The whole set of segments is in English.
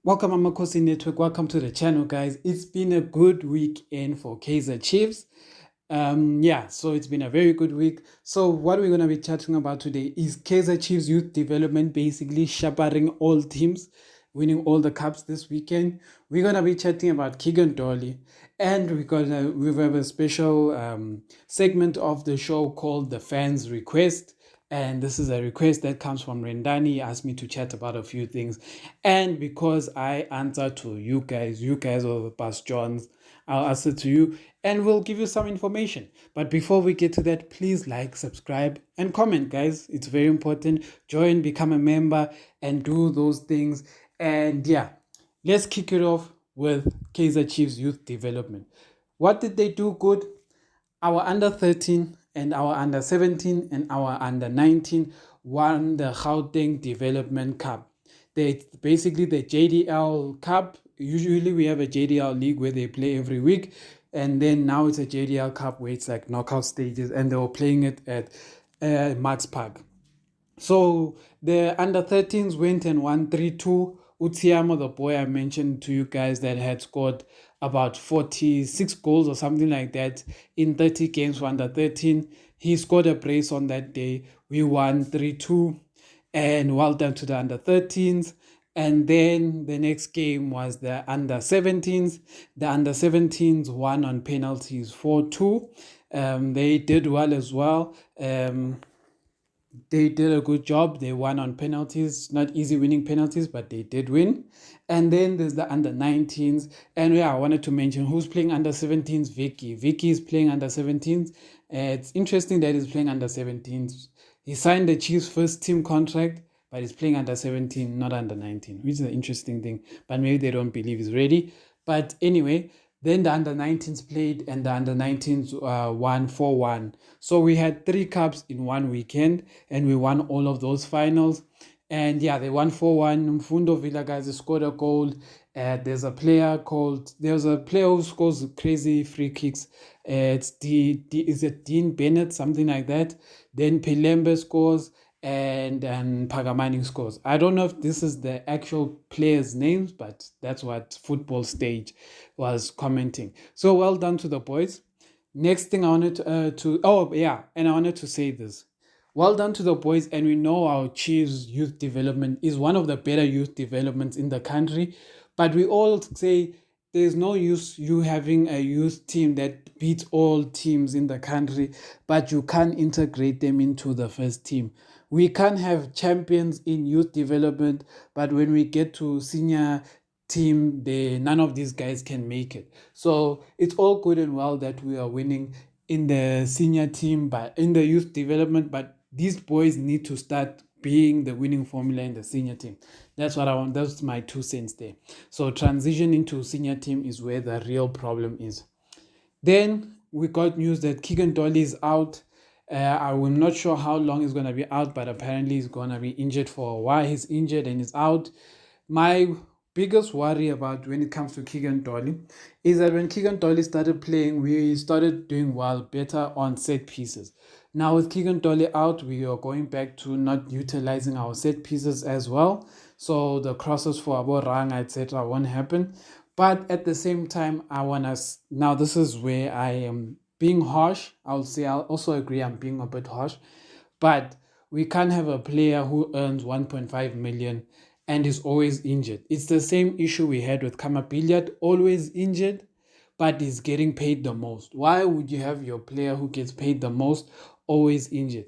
Welcome, Amakhosi Network. Welcome to the channel, guys. It's been a good weekend for Kaizer Chiefs. So it's been a very good week. So what we're going to be chatting about today is Kaizer Chiefs youth development, basically shepherding all teams, winning all the cups this weekend. We're going to be chatting about Keagan Dolly, and we have a special segment of the show called The Fans Request. And this is a request that comes from Rendani. He asked me to chat about a few things. And because I answer to you guys are the past Johns, I'll answer to you and we'll give you some information. But before we get to that, please like, subscribe, and comment, guys. It's very important. Join, become a member, and do those things. And yeah, let's kick it off with Kaizer Chiefs Youth Development. What did they do good? Our under 13 and our under 17 and our under 19 won the Gauteng Development Cup. They basically the JDL Cup. Usually we have a JDL league where they play every week, and then now it's a JDL Cup where it's like knockout stages, and they were playing it at Max Park. So the under 13s went and won 3-2. Utiamo, the boy I mentioned to you guys that had scored about 46 goals or something like that in 30 games for under 13. He scored a brace on that day. We won 3-2. And well done to the under 13s. And then the next game was the under 17s. The under 17s won on penalties 4-2. They did well as well. They did a good job. They won on penalties. Not easy winning penalties, but they did win. And then there's the under 19s. And yeah, I wanted to mention who's playing under 17s. Vicky. Vicky is playing under 17s. It's interesting that he's playing under 17s. He signed the Chiefs' first team contract, but he's playing under 17, not under 19, which is an interesting thing. But maybe they don't believe he's ready. But anyway, then the under 19s played, and the under 19s won 4-1. So we had 3 cups in one weekend, and we won all of those finals. And yeah, they won 4-1. Mfundo Villa guys scored a goal. There's a player who scores crazy free kicks. Is it Dean Bennett, something like that? Then Pelembe scores, and Pagamani scores. I don't know if this is the actual players' names, but that's what Football Stage was commenting. So well done to the boys. Next thing I wanted and I wanted to say this. Well done to the boys, and we know our Chiefs youth development is one of the better youth developments in the country, but we all say there's no use you having a youth team that beats all teams in the country, but you can't integrate them into the first team. We can't have champions in youth development, but when we get to senior team, none of these guys can make it. So it's all good and well that we are winning in the senior team, but in the youth development, but these boys need to start being the winning formula in the senior team. That's what I want. That's my 2 cents there. So transition into senior team is where the real problem is. Then we got news that Keagan Dolly is out. I'm not sure how long he's going to be out, but apparently he's going to be injured for a while. He's injured and he's out. My biggest worry about when it comes to Keagan Dolly is that when Keagan Dolly started playing, we started doing well, better on set pieces. Now with Keagan Dolly out, we are going back to not utilizing our set pieces as well. So the crosses for Aboranga, etc. won't happen. But at the same time, now this is where I am being harsh. I'll also agree I'm being a bit harsh. But we can't have a player who earns 1.5 million and is always injured. It's the same issue we had with Kama Billiard, always injured, but is getting paid the most. Why would you have your player who gets paid the most always injured?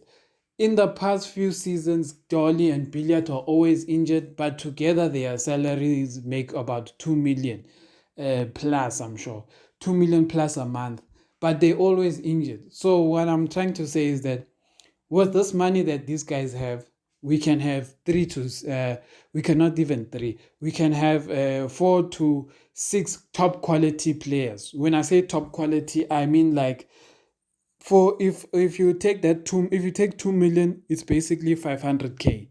In the past few seasons, Dolly and Billiard are always injured, but together their salaries make about 2 million plus, I'm sure. 2 million plus a month, but they always injured. So what I'm trying to say is that with this money that these guys have, we can have we cannot even 3. We can have 4 to 6 top quality players. When I say top quality, I mean like if you take if you take 2 million, it's basically 500k.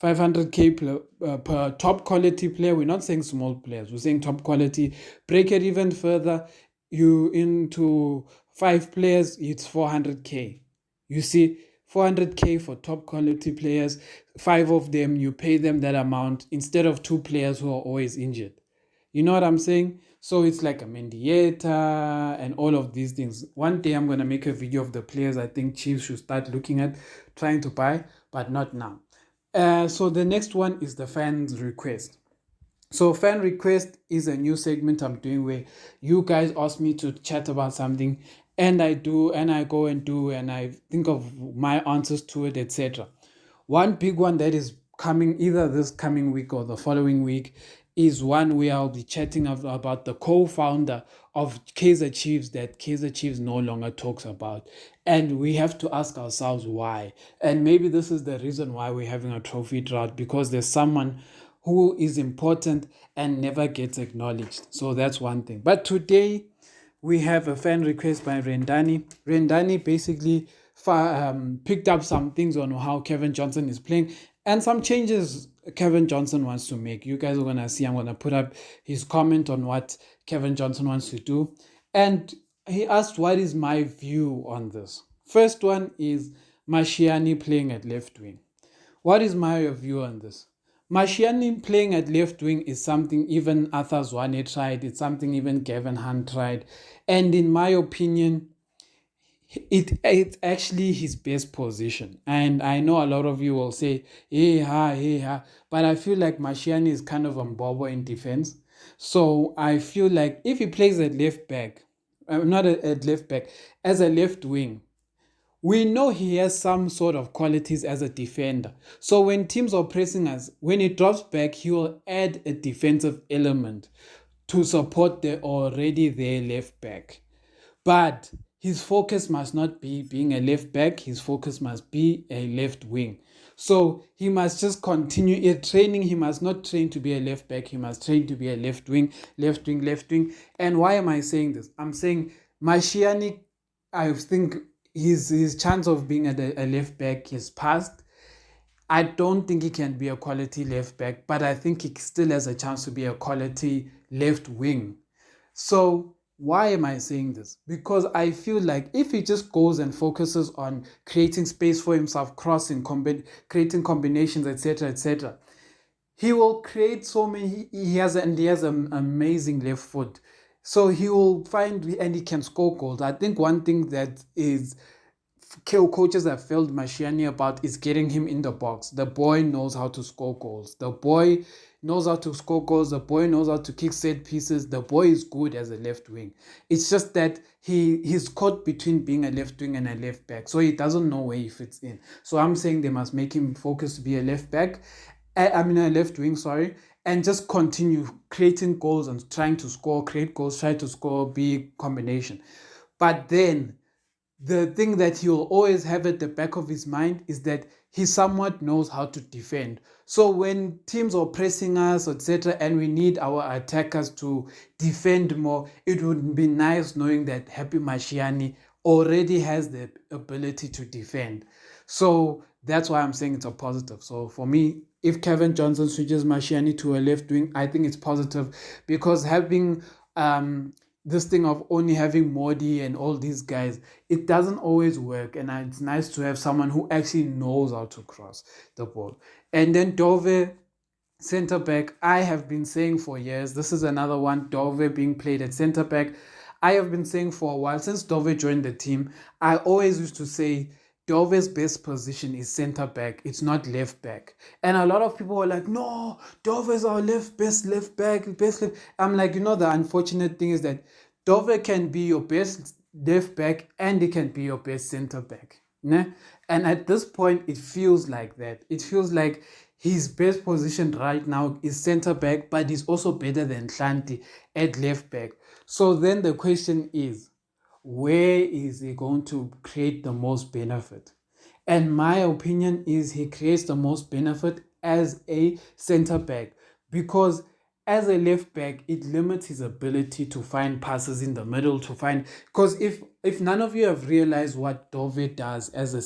500k per top quality player. We're not saying small players, we're saying top quality. Break it even further, you into 5 players, it's 400k. You see, 400K for top quality players. 5 of them, you pay them that amount instead of 2 players who are always injured. You know what I'm saying? So it's like a Mendieta and all of these things. One day I'm going to make a video of the players I think Chiefs should start looking at, trying to buy, but not now. So the next one is the fans' request. So fan request is a new segment I'm doing where you guys ask me to chat about something and I do and I go and do and I think of my answers to it, etc. One big one that is coming either this coming week or the following week is one where I'll be chatting about the co-founder of Kaizer Chiefs that Kaizer Chiefs no longer talks about. And we have to ask ourselves why. And maybe this is the reason why we're having a trophy drought, because there's someone who is important and never gets acknowledged. So that's one thing. But today we have a fan request by Rendani. Rendani basically picked up some things on how Kevin Johnson is playing and some changes Kevin Johnson wants to make. You guys are going to see, I'm going to put up his comment on what Kevin Johnson wants to do. And he asked, what is my view on this? First one is Mashiani playing at left wing. What is my view on this? Mashiani playing at left wing is something even Arthur Zwane tried. It's something even Gavin Hunt tried. And in my opinion, it's actually his best position. And I know a lot of you will say, hey ha. But I feel like Mashiani is kind of a bobo in defense. So I feel like if he plays at left back, not at left back, as a left wing, we know he has some sort of qualities as a defender. So when teams are pressing us, when he drops back, he will add a defensive element to support the already there left back. But his focus must not be being a left back. His focus must be a left wing. So he must just continue in training. He must not train to be a left back. He must train to be a left wing, left wing, left wing. And why am I saying this? I'm saying Mashiani, I think his chance of being a left back is past. I don't think he can be a quality left back, but I think he still has a chance to be a quality left wing. So why am I saying this? Because I feel like if he just goes and focuses on creating space for himself, crossing, creating combinations, etc., he will create so many. He has an amazing left foot. So he will find and he can score goals. I think one thing that is coaches have failed Mashiani about is getting him in the box. The boy knows how to score goals. The boy knows how to score goals. The boy knows how to kick set pieces. The boy is good as a left wing. It's just that he's caught between being a left wing and a left back. So he doesn't know where he fits in. So I'm saying they must make him focus to be a left back. A left wing, sorry. And just continue creating goals and trying to score, create goals, try to score, be combination. But then the thing that he will always have at the back of his mind is that he somewhat knows how to defend. So when teams are pressing us, etc., and we need our attackers to defend more, it would be nice knowing that Happy Mashiani already has the ability to defend. So that's why I'm saying it's a positive. So for me, if Kevin Johnson switches Mashiani to a left wing, I think it's positive, because having this thing of only having Modi and all these guys, it doesn't always work. And it's nice to have someone who actually knows how to cross the ball. And then Dove, center back, I have been saying for years, this is another one, Dove being played at center back. I have been saying for a while, since Dove joined the team, I always used to say Dove's best position is center back. It's not left back. And a lot of people were like, no, Dove is our best left back, best left. I'm like, the unfortunate thing is that Dove can be your best left back and he can be your best center back. Ne? And at this point, it feels like that. It feels like his best position right now is center back, but he's also better than Hlanti at left back. So then the question is, where is he going to create the most benefit? And my opinion is he creates the most benefit as a center back, because as a left back, it limits his ability to find passes in the middle, because if none of you have realized what Dove does as a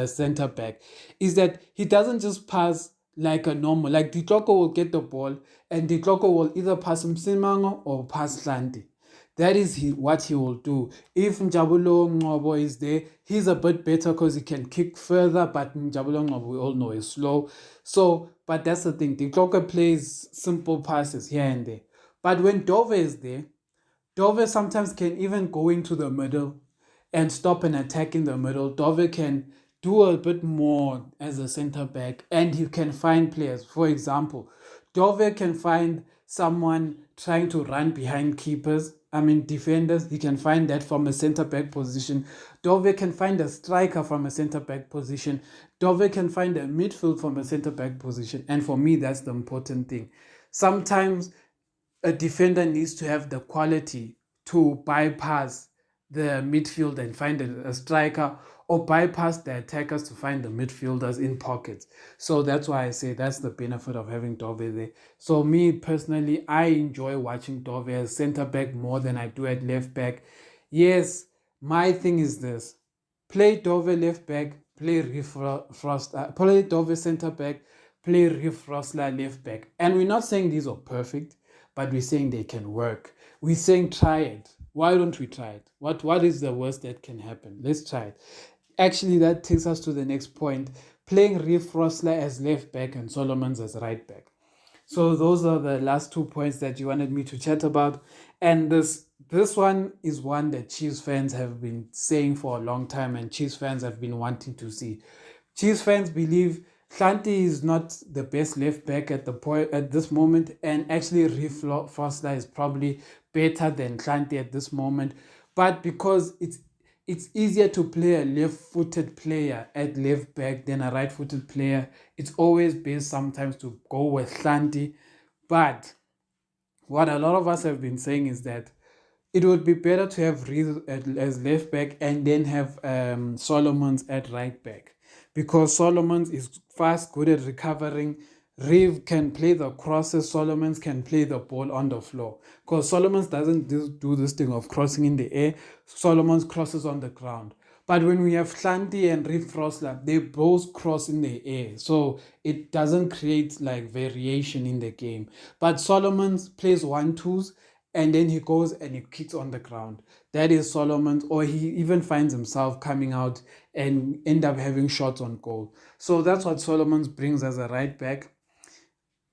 center back, is that he doesn't just pass like a normal, like Ditloko will get the ball and Ditloko will either pass Msimango or pass Hlanti. That is what he will do. If Njabulo Ngobo is there, he's a bit better because he can kick further, but Njabulo Ngobo, we all know, is slow. So, but that's the thing. Dikloka plays simple passes here and there. But when Dove is there, Dove sometimes can even go into the middle and stop an attack in the middle. Dove can do a bit more as a center back and he can find players. For example, Dove can find someone trying to run behind keepers. I mean, defenders. He can find that from a center back position. Dove can find a striker from a center back position. Dove can find a midfield from a center back position. And for me, that's the important thing. Sometimes a defender needs to have the quality to bypass the midfield and find a striker, or bypass the attackers to find the midfielders in pockets. So that's why I say that's the benefit of having Dove there. So me personally, I enjoy watching Dove as center back more than I do at left back. Yes, my thing is this: play Dove left back, play play Dove center back, play Riff Rosler left back. And we're not saying these are perfect, but we're saying they can work. We're saying try it. Why don't we try it? What is the worst that can happen? Let's try it. Actually, that takes us to the next point. Playing Riff Rosler as left back and Solomons as right back. So those are the last 2 points that you wanted me to chat about. And this one is one that Chiefs fans have been saying for a long time and Chiefs fans have been wanting to see. Chiefs fans believe Hlanti is not the best left back at the point at this moment, and actually Riff Foster is probably better than Hlanti at this moment. But because it's easier to play a left-footed player at left back than a right-footed player, it's always best sometimes to go with Hlanti. But what a lot of us have been saying is that it would be better to have Reed as left back and then have Solomons at right back, because Solomons is fast, good at recovering. Reeve can play the crosses, Solomons can play the ball on the floor. Because Solomons doesn't do this thing of crossing in the air, Solomons crosses on the ground. But when we have Hlanti and Reeve Frosler, they both cross in the air. So it doesn't create like variation in the game. But Solomons plays 1-2s and then he goes and he kicks on the ground. That is Solomon's, or he even finds himself coming out and end up having shots on goal. So that's what Solomon's brings as a right back.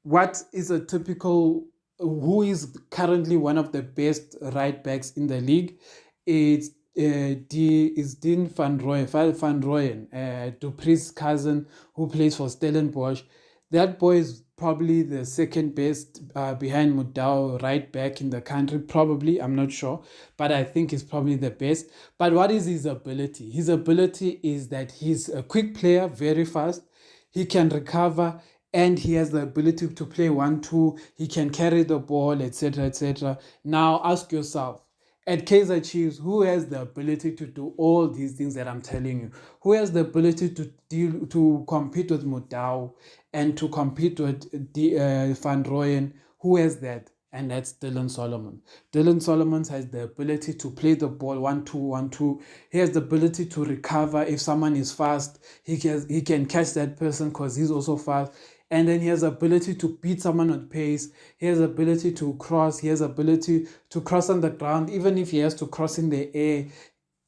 What is a typical, who is currently one of the best right backs in the league? It's Dean Van Rooyen, Dupree's cousin who plays for Stellenbosch. That boy is probably the second best behind Mudau right back in the country. Probably, I'm not sure, but I think he's probably the best. But what is his ability? His ability is that he's a quick player, very fast. He can recover and he has the ability to play 1-2. He can carry the ball, etc., etc. Now ask yourself, at Kaizer Chiefs, who has the ability to do all these things that I'm telling you? Who has the ability to compete with Mudau and to compete with Van Rooyen? Who has that? And that's Dylan Solomon. Dylan Solomon has the ability to play the ball 1-2, 1-2. He has the ability to recover if someone is fast. He can catch that person because he's also fast. And then he has the ability to beat someone with pace. He has the ability to cross. He has the ability to cross on the ground, even if he has to cross in the air.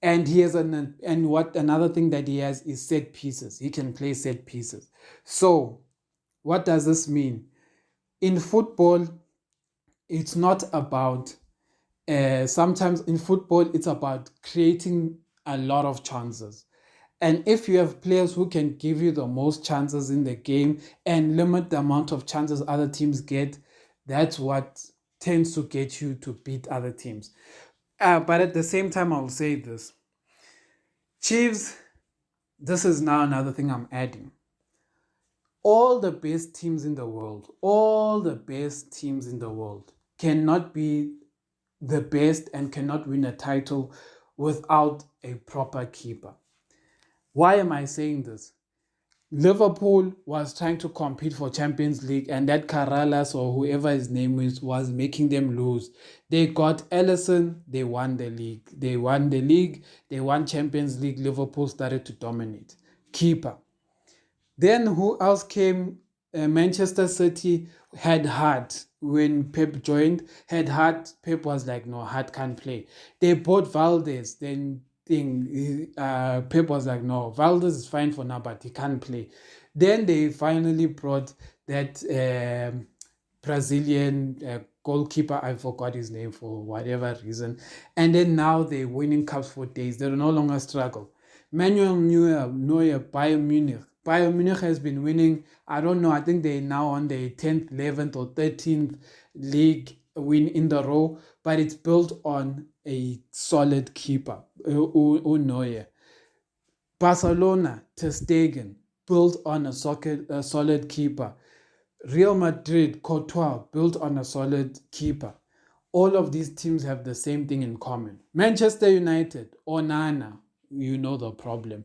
And he has another thing that he has is set pieces. He can play set pieces. So what does this mean? In football, it's not about sometimes in football, it's about creating a lot of chances. And if you have players who can give you the most chances in the game and limit the amount of chances other teams get, that's what tends to get you to beat other teams. But at the same time, I'll say this. Chiefs, this is now another thing I'm adding. All the best teams in the world cannot be the best and cannot win a title without a proper keeper. Why am I saying this? Liverpool was trying to compete for Champions League and that Karalas or whoever his name is was making them lose. They got Ellison, they won the league. They won Champions League, Liverpool started to dominate. Keeper. Then who else came? Manchester City had Hart, when Pep joined, had Hart. Pep was like, no, Hart can't play. They bought Valdez. Then Pep was like, no, Valdez is fine for now, but he can't play. Then they finally brought that Brazilian goalkeeper. I forgot his name for whatever reason. And then now they're winning cups for days. They no longer struggle. Manuel Neuer, Bayern Munich. Bayern Munich has been winning. I don't know. I think they're now on the 10th, 11th, or 13th league win in the row, but it's built on a solid keeper, Neuer. Barcelona, Ter Stegen, built on a solid keeper. Real Madrid, Courtois, built on a solid keeper. All of these teams have the same thing in common. Manchester United, Onana, you know the problem.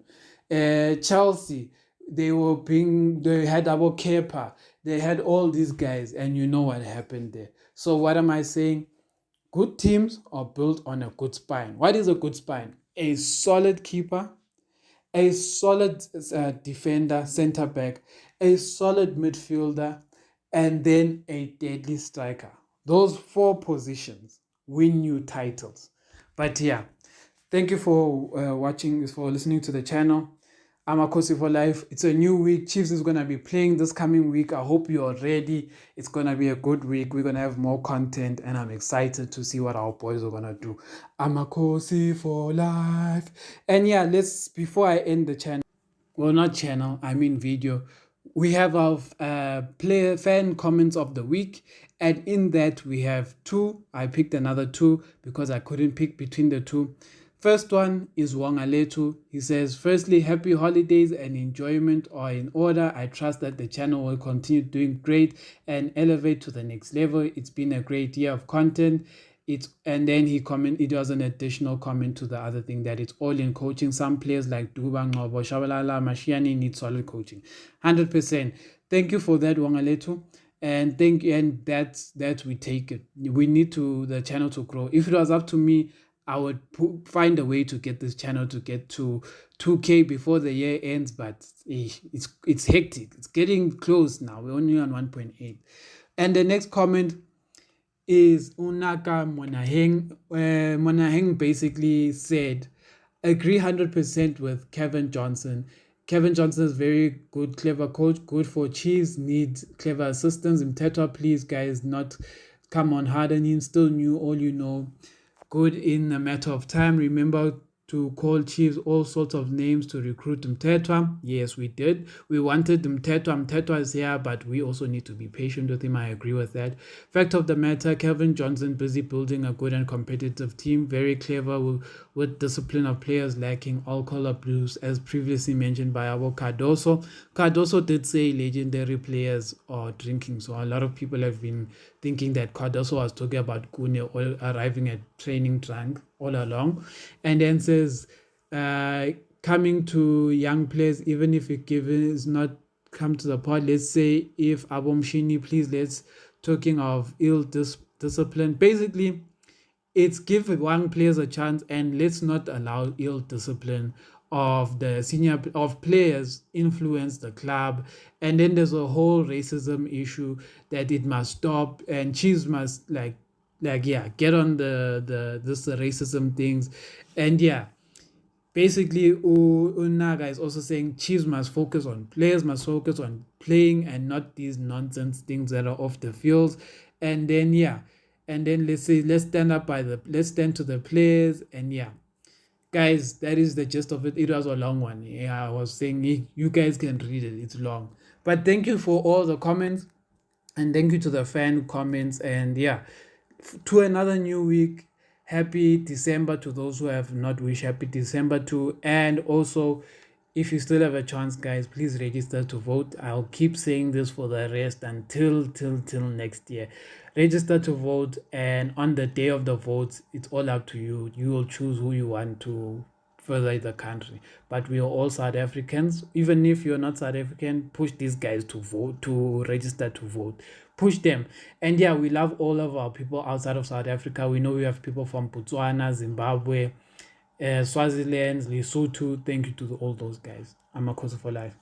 Chelsea, they had Abu Kepa, they had all these guys, and you know what happened there. So what am I saying? Good teams are built on a good spine. What is a good spine? A solid keeper, a solid defender, center back, a solid midfielder, and then a deadly striker. Those four positions win you titles. But yeah, thank you for watching, for listening to the channel. Amakhosi for life. It's a new week. Chiefs is going to be playing this coming week. I hope you're ready. It's going to be a good week. We're going to have more content, and I'm excited to see what our boys are going to do. Amakhosi for life. And yeah, before I end the channel, well, not channel, I mean video, we have our player fan comments of the week, and in that we have two. I picked another two because I couldn't pick between the two. First one is Wangaletu. He says, firstly, happy holidays and enjoyment are in order. I trust that the channel will continue doing great and elevate to the next level. It's been a great year of content. And then it was an additional comment to the other thing that it's all in coaching. Some players like Duba, Ngobo, Shabalala, Mashiani need solid coaching. 100%. Thank you for that, Wangaletu. And that we take it. We need the channel to grow. If it was up to me, I would find a way to get this channel to get to 2K before the year ends, but it's hectic. It's getting close now. We're only on 1.8. And the next comment is Unaka Monaheng. Monaheng basically said, agree 100% with Kevin Johnson. Kevin Johnson is very good, clever coach, good for Chiefs, needs clever assistants. Mtetwa, please, guys, not come on hard on him. Still new, all you know. Good in a matter of time. Remember to call Chiefs all sorts of names to recruit Mtetwa. Yes, we did. We wanted Mtetwa. Mtetwa is here, but we also need to be patient with him. I agree with that. Fact of the matter, Kevin Johnson busy building a good and competitive team. Very clever with discipline of players lacking all color blues, as previously mentioned by our Cardoso. Cardoso did say legendary players are drinking, so a lot of people have been thinking that Cardoso was talking about Kune arriving at training drunk all along, and then says coming to young players, even if it is not come to the part. Let's say if Abomshini, please, let's talking of ill discipline. Basically, it's give young players a chance, and let's not allow ill discipline of the senior of players influence the club. And then there's a whole racism issue that it must stop, and Chiefs must get on the racism things. And yeah, basically Unaga is also saying Chiefs must focus on players, must focus on playing and not these nonsense things that are off the field. And then let's stand to the players. And yeah, guys, that is the gist of it. It was a long one. Yeah, I was saying you guys can read it. It's long. But thank you for all the comments, and thank you to the fan comments. And yeah, to another new week. Happy December to those who have not wished happy December to. And also, if you still have a chance, guys, please register to vote. I'll keep saying this for the rest until next year. Register to vote, and on the day of the votes, it's all up to you. You will choose who you want to further the country. But we are all South Africans. Even if you're not South African, push these guys to vote, to register to vote. Push them. And yeah, we love all of our people outside of South Africa. We know we have people from Botswana, Zimbabwe, Swaziland, Lesotho. Thank you to all those guys. Amakhosi for life.